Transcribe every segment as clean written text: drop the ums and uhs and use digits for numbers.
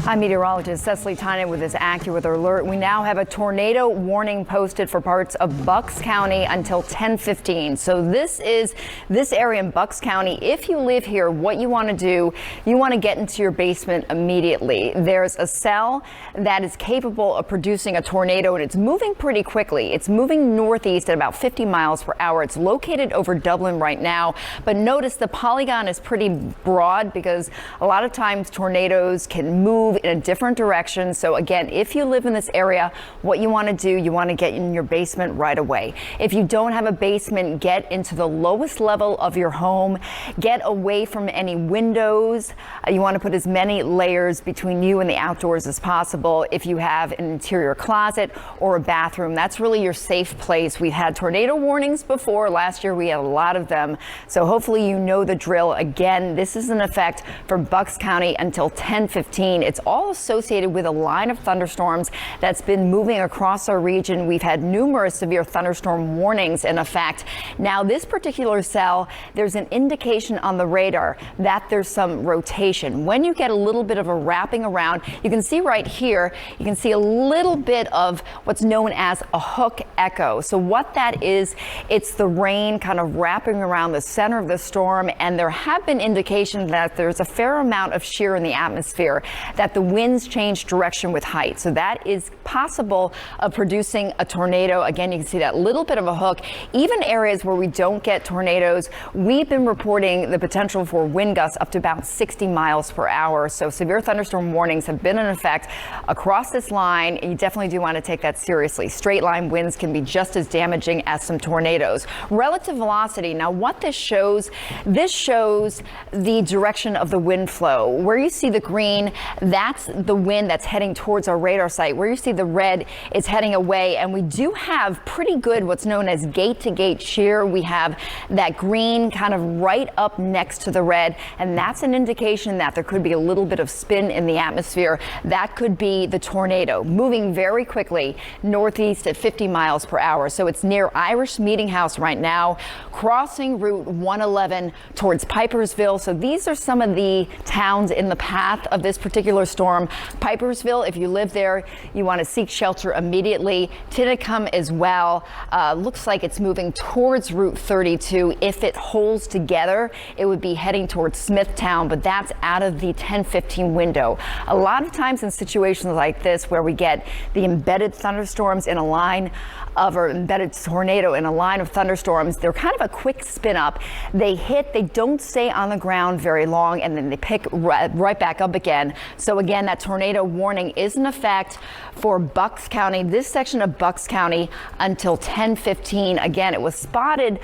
I'm meteorologist Cecily Tynan with this AccuWeather alert. We now have a tornado warning posted for parts of Bucks County until 10:15. So this area in Bucks County. If you live here, what you want to do, you want to get into your basement immediately. There's a cell that is capable of producing a tornado, and it's moving pretty quickly. It's moving northeast at about 50 miles per hour. It's located over Dublin right now, but notice the polygon is pretty broad because a lot of times tornadoes can move in a different direction. So again, if you live in this area, what you want to do, you want to get in your basement right away. If you don't have a basement, get into the lowest level of your home. Get away from any windows. You want to put as many layers between you and the outdoors as possible. If you have an interior closet or a bathroom, that's really your safe place. We've had tornado warnings before. Last year we had a lot of them. So hopefully you know the drill. Again, this is in effect for Bucks County until 10:15. It's all associated with a line of thunderstorms that's been moving across our region. We've had numerous severe thunderstorm warnings in effect. Now, this particular cell, there's an indication on the radar that there's some rotation. When you get a little bit of a wrapping around, you can see right here, you can see a little bit of what's known as a hook echo. So what that is, it's the rain kind of wrapping around the center of the storm, and there have been indications that there's a fair amount of shear in the atmosphere, that the winds change direction with height. So that is possible of producing a tornado. Again, you can see that little bit of a hook. Even areas where we don't get tornadoes, we've been reporting the potential for wind gusts up to about 60 miles per hour. So severe thunderstorm warnings have been in effect across this line. You definitely do want to take that seriously. Straight line winds can be just as damaging as some tornadoes. Relative velocity. Now, what this shows the direction of the wind flow. Where you see the green, that's the wind that's heading towards our radar site. Where you see the red, it's heading away, and we do have pretty good what's known as gate-to-gate shear. We have that green kind of right up next to the red, and that's an indication that there could be a little bit of spin in the atmosphere. That could be the tornado moving very quickly northeast at 50 miles per hour. So it's near Irish Meeting House right now, crossing Route 111 towards Pipersville. So these are some of the towns in the path of this particular storm. Pipersville, if you live there, you want to seek shelter immediately. Tynan as well. Looks like it's moving towards Route 32. If it holds together, it would be heading towards Smithtown, but that's out of the 10:15 window. A lot of times in situations like this where we get the embedded thunderstorms in a line of, or embedded tornado in a line of thunderstorms, they're kind of a quick spin up. They hit, they don't stay on the ground very long, and then they pick right back up again. So again, that tornado warning is in effect for Bucks County, this section of Bucks County, until 10:15. Again, it was spotted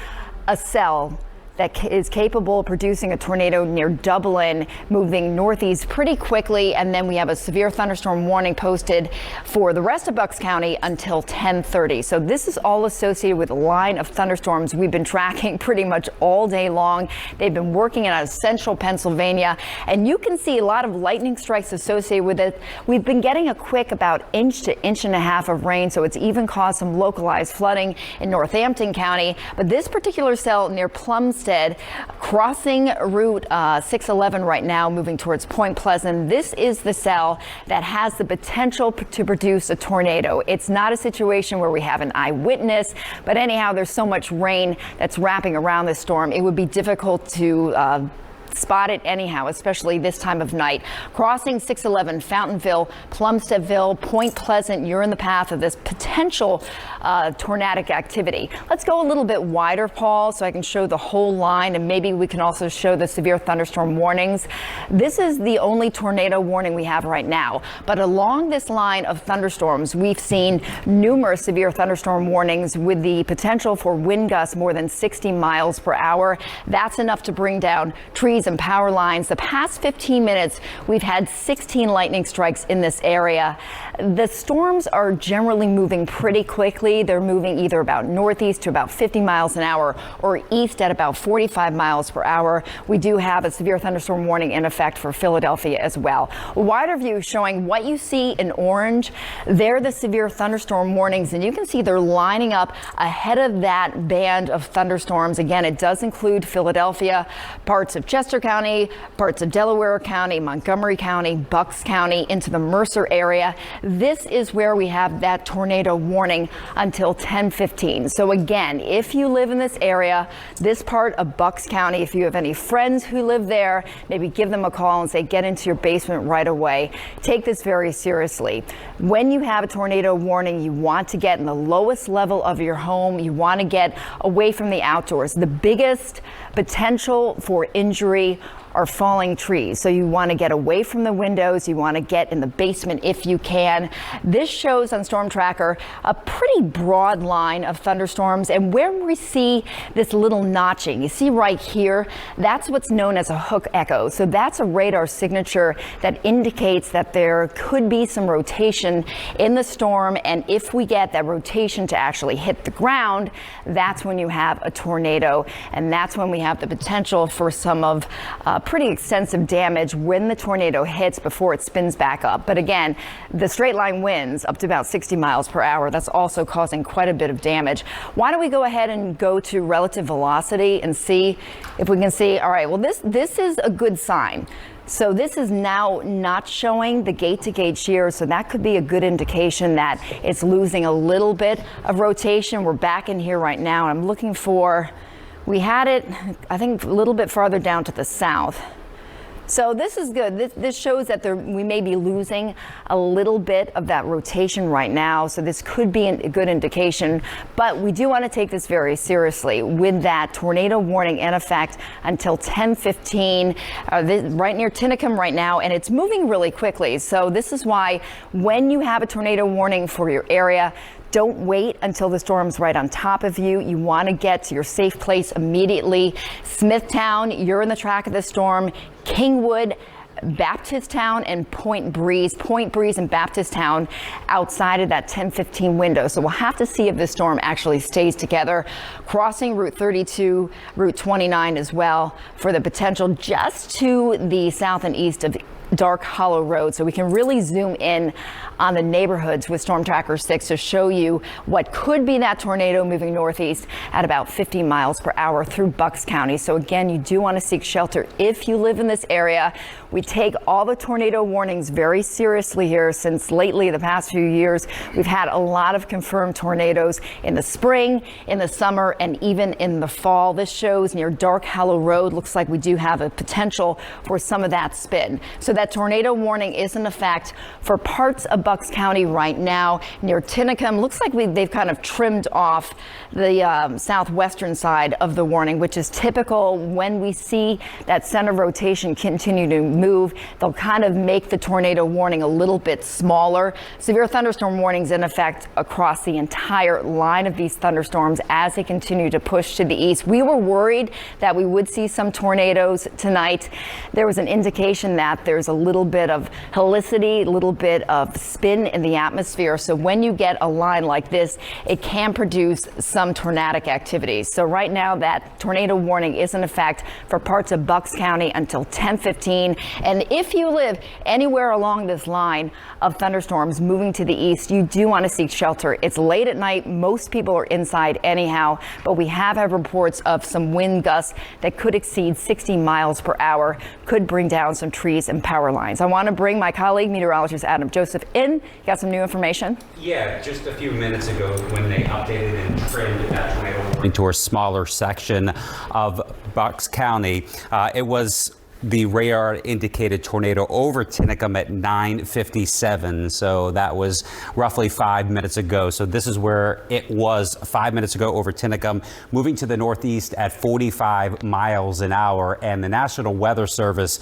a cell that is capable of producing a tornado near Dublin, moving northeast pretty quickly. And then we have a severe thunderstorm warning posted for the rest of Bucks County until 10:30. So this is all associated with a line of thunderstorms we've been tracking pretty much all day long. They've been working out of central Pennsylvania, and you can see a lot of lightning strikes associated with it. We've been getting a quick about inch to inch and a half of rain, so it's even caused some localized flooding in Northampton County. But this particular cell near Plumstead, crossing Route 611 right now, moving towards Point Pleasant. This is the cell that has the potential to produce a tornado. It's not a situation where we have an eyewitness, but anyhow, there's so much rain that's wrapping around this storm. It would be difficult to spot it anyhow, especially this time of night. Crossing 611, Fountainville, Plumsteadville, Point Pleasant, you're in the path of this potential tornadic activity. Let's go a little bit wider, Paul, so I can show the whole line, and maybe we can also show the severe thunderstorm warnings. This is the only tornado warning we have right now, but along this line of thunderstorms, we've seen numerous severe thunderstorm warnings with the potential for wind gusts more than 60 miles per hour. That's enough to bring down trees and power lines. The past 15 minutes, we've had 16 lightning strikes in this area. The storms are generally moving pretty quickly. They're moving either about northeast to about 50 miles an hour or east at about 45 miles per hour. We do have a severe thunderstorm warning in effect for Philadelphia as well. A wider view showing what you see in orange. They're the severe thunderstorm warnings, and you can see they're lining up ahead of that band of thunderstorms. Again, it does include Philadelphia, parts of Chesapeake Chester County, parts of Delaware County, Montgomery County, Bucks County, into the Mercer area. This is where we have that tornado warning until 10:15. So again, if you live in this area, this part of Bucks County, if you have any friends who live there, maybe give them a call and say, get into your basement right away. Take this very seriously. When you have a tornado warning, you want to get in the lowest level of your home. You want to get away from the outdoors. The biggest potential for injury are falling trees. So you want to get away from the windows. You want to get in the basement if you can. This shows on Storm Tracker a pretty broad line of thunderstorms, and where we see this little notching, you see right here, that's what's known as a hook echo. So that's a radar signature that indicates that there could be some rotation in the storm, and if we get that rotation to actually hit the ground, that's when you have a tornado, and that's when we have the potential for some of pretty extensive damage when the tornado hits before it spins back up. But again, the straight line winds up to about 60 miles per hour. That's also causing quite a bit of damage. Why don't we go ahead and go to relative velocity and see if we can see. All right, well, this is a good sign. So this is now not showing the gate-to-gate shear, so that could be a good indication that it's losing a little bit of rotation. We're back in here right now, and I'm looking for, we had it, I think, a little bit farther down to the south. So this is good. This shows that we may be losing a little bit of that rotation right now. So this could be a good indication, but we do want to take this very seriously with that tornado warning in effect until 10:15, right near Tinicum right now, and it's moving really quickly. So this is why when you have a tornado warning for your area, don't wait until the storm's right on top of you. You want to get to your safe place immediately. Smithtown, you're in the track of the storm. Kingwood, Baptisttown, and Point Breeze and Baptisttown outside of that 10:15 window. So we'll have to see if this storm actually stays together. Crossing Route 32, Route 29 as well for the potential just to the south and east of Dark Hollow Road. So we can really zoom in on the neighborhoods with Storm Tracker 6 to show you what could be that tornado moving northeast at about 50 miles per hour through Bucks County. So again, you do want to seek shelter if you live in this area. We take all the tornado warnings very seriously here, since lately, the past few years, we've had a lot of confirmed tornadoes in the spring, in the summer, and even in the fall. This shows near Dark Hollow Road. Looks like we do have a potential for some of that spin. So that tornado warning is in effect for parts of Bucks County right now near Tinicum. Looks like they've kind of trimmed off the southwestern side of the warning, which is typical when we see that center rotation continue to move. They'll kind of make the tornado warning a little bit smaller. Severe thunderstorm warnings in effect across the entire line of these thunderstorms as they continue to push to the east. We were worried that we would see some tornadoes tonight. There was an indication that there's a little bit of helicity, a little bit of spin in the atmosphere. So when you get a line like this, it can produce some tornadic activities. So right now that tornado warning is in effect for parts of Bucks County until 10:15. And if you live anywhere along this line of thunderstorms moving to the east, you do want to seek shelter. It's late at night. Most people are inside anyhow, but we have had reports of some wind gusts that could exceed 60 miles per hour, could bring down some trees and power lines. I want to bring my colleague, meteorologist Adam Joseph, in. You got some new information? Yeah, just a few minutes ago when they updated and trimmed that tornado warning to a smaller section of Bucks County, it was the radar indicated tornado over Tinicum at 9:57. So that was roughly 5 minutes ago. So this is where it was 5 minutes ago over Tinicum, moving to the northeast at 45 miles an hour. And the National Weather Service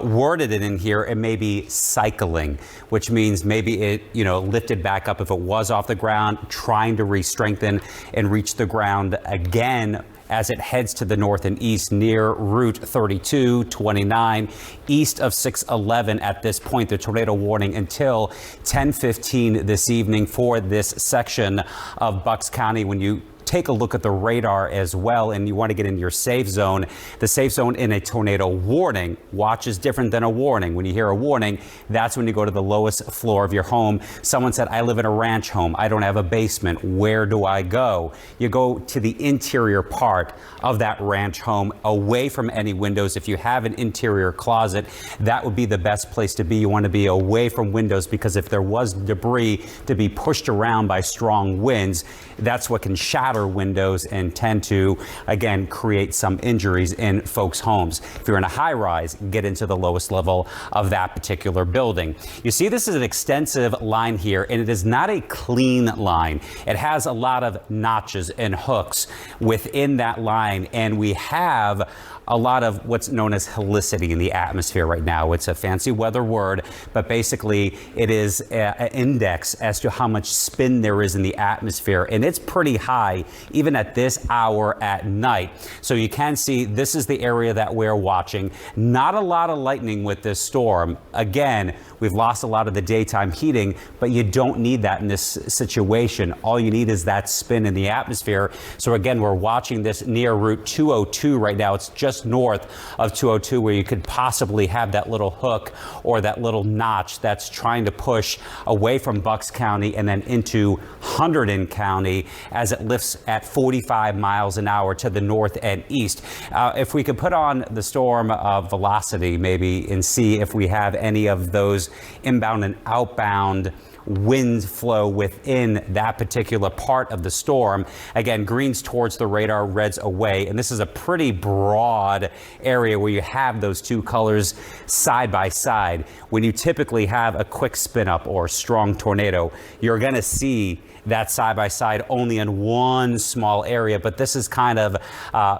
worded it in here, it may be cycling, which means maybe it, lifted back up if it was off the ground, trying to re-strengthen and reach the ground again as it heads to the north and east near Route 32, 29, east of 611 at this point. The tornado warning until 10:15 this evening for this section of Bucks County. When you take a look at the radar as well, and you want to get into your safe zone. The safe zone in a tornado warning. Watch is different than a warning. When you hear a warning, that's when you go to the lowest floor of your home. Someone said, I live in a ranch home. I don't have a basement. Where do I go? You go to the interior part of that ranch home, away from any windows. If you have an interior closet, that would be the best place to be. You want to be away from windows, because if there was debris to be pushed around by strong winds, that's what can shatter windows and tend to, again, create some injuries in folks' homes. If you're in a high rise, get into the lowest level of that particular building. You see, this is an extensive line here, and it is not a clean line. It has a lot of notches and hooks within that line, and we have a lot of what's known as helicity in the atmosphere right now. It's a fancy weather word, but basically it is an index as to how much spin there is in the atmosphere, and it's pretty high even at this hour at night. So you can see this is the area that we're watching. Not a lot of lightning with this storm. Again, we've lost a lot of the daytime heating, but you don't need that in this situation. All you need is that spin in the atmosphere. So again, we're watching this near Route 202 right now. It's just north of 202, where you could possibly have that little hook or that little notch that's trying to push away from Bucks County and then into Hunterdon County as it lifts at 45 miles an hour to the north and east. If we could put on the storm velocity maybe and see if we have any of those inbound and outbound wind flow within that particular part of the storm. Again, greens towards the radar, reds away, and this is a pretty broad area where you have those two colors side by side. When you typically have a quick spin up or strong tornado, you're going to see that side by side only in one small area, but this is kind of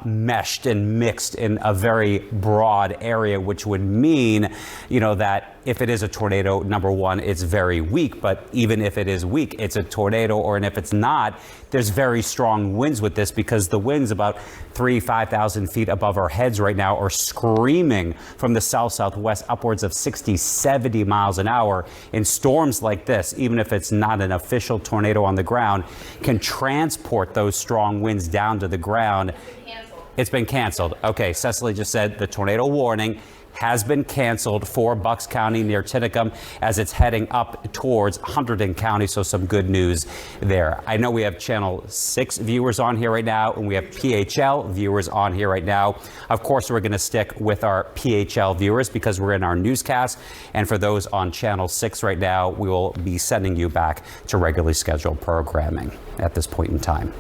meshed and mixed in a very broad area, which would mean, you know, that if it is a tornado, number one, it's very weak, but even if it is weak, it's a tornado, and if it's not, there's very strong winds with this, because the winds about 5,000 feet above our heads right now are screaming from the south-southwest upwards of 60, 70 miles an hour. In storms like this, even if it's not an official tornado on the ground, can transport those strong winds down to the ground. It's been canceled. Okay, Cecily just said the tornado warning has been canceled for Bucks County near Tinicum as it's heading up towards Hunterdon County. So some good news there. I know we have Channel 6 viewers on here right now, and we have PHL viewers on here right now. Of course, we're going to stick with our PHL viewers because we're in our newscast. And for those on Channel 6 right now, we will be sending you back to regularly scheduled programming at this point in time.